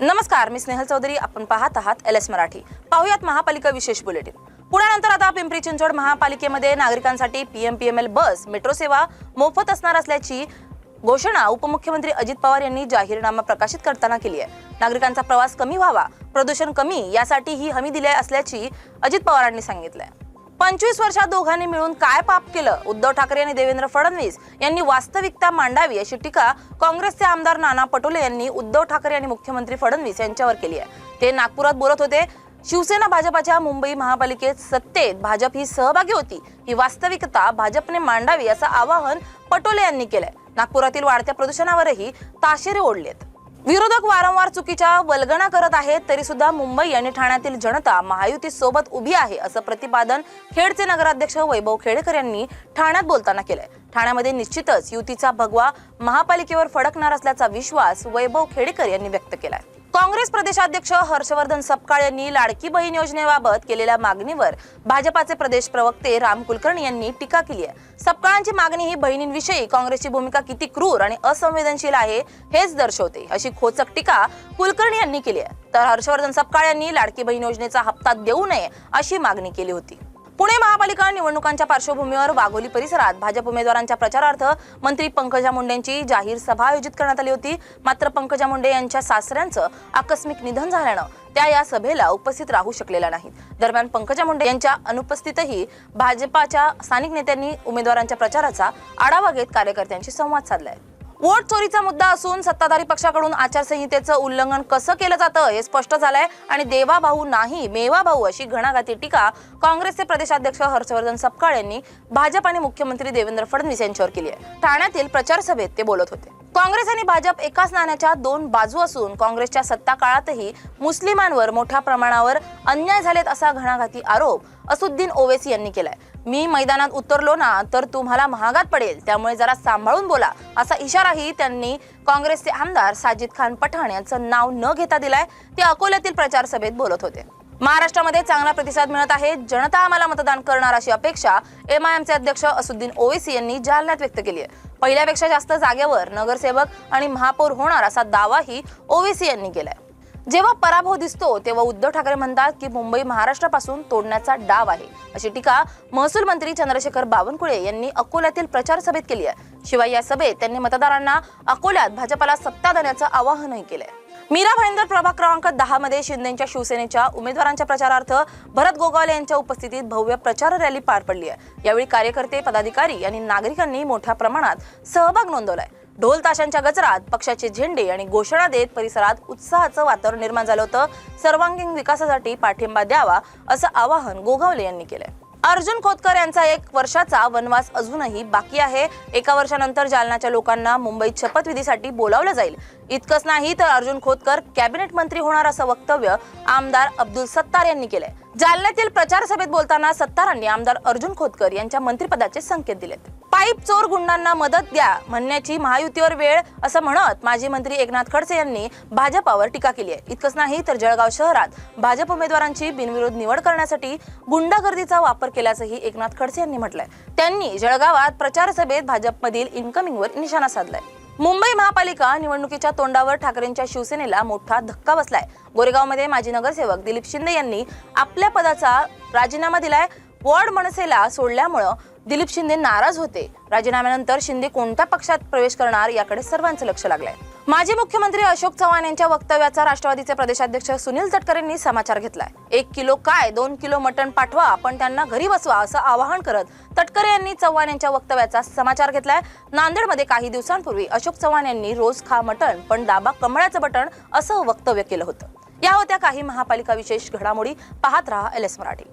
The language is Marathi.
नमस्कार, मी स्नेहल चौधरी. आपण पाहत आहात LS मराठी. पाहुयात महापालिका विशेष बुलेटिन. पुण्यानंतर आता पिंपरी चिंचवड महापालिकेमध्ये नागरिकांसाठी PMPML बस मेट्रो सेवा मोफत असणार असल्याची घोषणा उपमुख्यमंत्री अजित पवार यांनी जाहीरनामा प्रकाशित करताना केली आहे. नागरिकांचा प्रवास कमी व्हावा, प्रदूषण कमी यासाठी ही हमी दिली असल्याची अजित पवारांनी सांगितलंय. 25 वर्षात दोघांनी मिळून काय पाप केलं? उद्धव ठाकरे आणि देवेंद्र फडणवीस यांनी वास्तविकता मांडावी अशी टीका काँग्रेसचे आमदार नाना पटोले यांनी उद्धव ठाकरे आणि मुख्यमंत्री फडणवीस यांच्यावर केली आहे. ते नागपुरात बोलत होते. शिवसेना भाजपाच्या मुंबई महापालिकेत सत्तेत भाजप ही सहभागी होती, ही वास्तविकता भाजपने मांडावी असं आवाहन पटोले यांनी केलंय. नागपुरातील वाढत्या प्रदूषणावरही ताशेरे ओढलेत. विरोधक वारंवार चुकीच्या वल्गना करत आहेत, तरी सुद्धा मुंबई आणि ठाण्यातील जनता महायुती सोबत उभी आहे असं प्रतिपादन खेडचे नगराध्यक्ष वैभव खेडेकर यांनी ठाण्यात बोलताना केलंय. ठाण्यामध्ये निश्चितच युतीचा भगवा महापालिकेवर फडकणार असल्याचा विश्वास वैभव खेडेकर यांनी व्यक्त केलाय. काँग्रेस प्रदेशाध्यक्ष हर्षवर्धन सपकाळ यांनी लाडकी बहीण योजनेबाबत केलेल्या मागणीवर भाजपाचे प्रदेश प्रवक्ते राम कुलकर्णी यांनी टीका केली आहे. सपकाळांची मागणी ही बहिणींविषयी काँग्रेसची भूमिका किती क्रूर आणि असंवेदनशील आहे हेच दर्शवते अशी खोचक टीका कुलकर्णी यांनी केली आहे. तर हर्षवर्धन सपकाळ यांनी लाडकी बहीण योजनेचा हप्ता देऊ नये अशी मागणी केली होती. पुणे महापालिका निवडणुकांच्या पार्श्वभूमीवर वाघोली परिसरात भाजप उमेदवारांच्या प्रचारार्थ मंत्री पंकजा मुंडेंची जाहीर सभा आयोजित करण्यात आली होती. मात्र पंकजा मुंडे यांच्या सासऱ्यांचं आकस्मिक निधन झाल्यानं त्या या सभेला उपस्थित राहू शकलेल्या नाहीत. दरम्यान पंकजा मुंडे यांच्या अनुपस्थितही भाजपाच्या स्थानिक नेत्यांनी उमेदवारांच्या प्रचाराचा आढावा घेत कार्यकर्त्यांशी संवाद साधलाय. वोट चोरीचा मुद्दा असून सत्ताधारी पक्षाकडून आचारसंहितेचं उल्लंघन कसं केलं जातं हे स्पष्ट झालंय आणि देवा भाऊ नाही मेवा भाऊ अशी घणाघाती टीका काँग्रेसचे प्रदेशाध्यक्ष हर्षवर्धन सपकाळ यांनी भाजप आणि मुख्यमंत्री देवेंद्र फडणवीस यांच्यावर केली आहे. ठाण्यातील प्रचार सभेत ते बोलत होते. काँग्रेस आणि भाजप एकाच नाण्याच्या दोन बाजू असून काँग्रेसच्या सत्ता काळातही मुस्लिमांवर मोठ्या प्रमाणावर अन्याय झालेत असा घणाघाती आरोप असुद्दीन ओवैसी यांनी केलाय. मी मैदानात उतरलो ना तर तुम्हाला महागात पडेल, त्यामुळे जरा सांभाळून बोला असा इशाराही त्यांनी काँग्रेसचे आमदार साजिद खान पठाण यांचं नाव न घेता दिलाय. ते अकोल्यातील प्रचार सभेत बोलत होते. महाराष्ट्रामध्ये चांगला प्रतिसाद मिळत आहे, जनता आम्हाला मतदान करणार अशी अपेक्षा MIMचे अध्यक्ष असुद्दीन ओवैसी यांनी जालन्यात व्यक्त केली आहे. पहिल्यापेक्षा जास्त जागेवर नगरसेवक आणि महापौर होणार असा दावाही ओवैसी यांनी केलाय. जेव्हा पराभव दिसतो तेव्हा उद्धव ठाकरे म्हणतात की मुंबई महाराष्ट्रापासून तोडण्याचा डाव आहे अशी टीका महसूल मंत्री चंद्रशेखर बावनकुळे यांनी अकोल्यातील प्रचार सभेत केली आहे. शिवाय या सभेत त्यांनी मतदारांना अकोल्यात भाजपला सत्ता देण्याचं आवाहनही केलंय. मीरा भाईंदर प्रभाग क्रमांक 10 मध्ये शिंदेच्या शिवसेनेच्या उमेदवारांच्या प्रचारार्थ भरत गोगावले यांच्या उपस्थितीत भव्य प्रचार रॅली पार पडली आहे. यावेळी कार्यकर्ते, पदाधिकारी आणि नागरिकांनी मोठ्या प्रमाणात सहभाग नोंदवलाय. ढोल ताशांच्या गजरात पक्षाचे झेंडे आणि घोषणा देत परिसरात उत्साहाचं वातावरण निर्माण झालं होतं. सर्वांगीण विकासासाठी पाठिंबा द्यावा असं आवाहन गोगावले यांनी केलंय. अर्जुन खोतकर यांचा 1 वर्षाचा वनवास अजूनही बाकी आहे. 1 वर्षानंतर जालन्याच्या लोकांना मुंबईत शपथविधीसाठी बोलावलं जाईल. इतकंच नाही तर अर्जुन खोतकर कॅबिनेट मंत्री होणार असं वक्तव्य आमदार अब्दुल सत्तार यांनी केलंय. जालन्यातील प्रचार सभेत बोलताना सत्तारांनी आमदार अर्जुन खोतकर यांच्या मंत्रिपदाचे संकेत दिलेत. पाईप चोर गुंडांना मदत द्या म्हणण्याची महायुतीवर वेळ असं म्हणत माजी मंत्री एकनाथ खडसे यांनी भाजपावर टीका केली आहे. इतकंच नाही तर जळगाव शहरात भाजप उमेदवारांची बिनविरोध निवड करण्यासाठी गुंडागर्दीचा वापर केल्याचंही एकनाथ खडसे यांनी म्हटलंय. त्यांनी जळगावात प्रचार सभेत भाजपमधील इन्कमिंगवर निशाणा साधलाय. मुंबई महापालिका निवडणुकीच्या तोंडावर ठाकरेंच्या शिवसेनेला मोठा धक्का बसलाय. गोरेगावमध्ये माजी नगरसेवक दिलीप शिंदे यांनी आपल्या पदाचा राजीनामा दिलाय. वॉर्ड मनसेला सोडल्यामुळे दिलीप शिंदे नाराज होते. राजीनाम्यानंतर शिंदे कोणत्या पक्षात प्रवेश करणार याकडे सर्वांचं लक्ष लागलंय. माजी मुख्यमंत्री अशोक चव्हाण यांच्या वक्तव्याचा राष्ट्रवादीचे प्रदेशाध्यक्ष सुनील तटकरेंनी समाचार घेतलाय. 1 किलो काय 2 किलो मटण पाठवा, आपण त्यांना घरी बसवा असं आवाहन करत तटकरे यांनी चव्हाण यांच्या वक्तव्याचा समाचार घेतलाय. नांदेडमध्ये काही दिवसांपूर्वी अशोक चव्हाण यांनी रोज खा मटण पण दाबा कमळाचं बटण असं वक्तव्य केलं होतं. या होत्या काही महापालिका विशेष घडामोडी. पाहत रहा LS मराठी.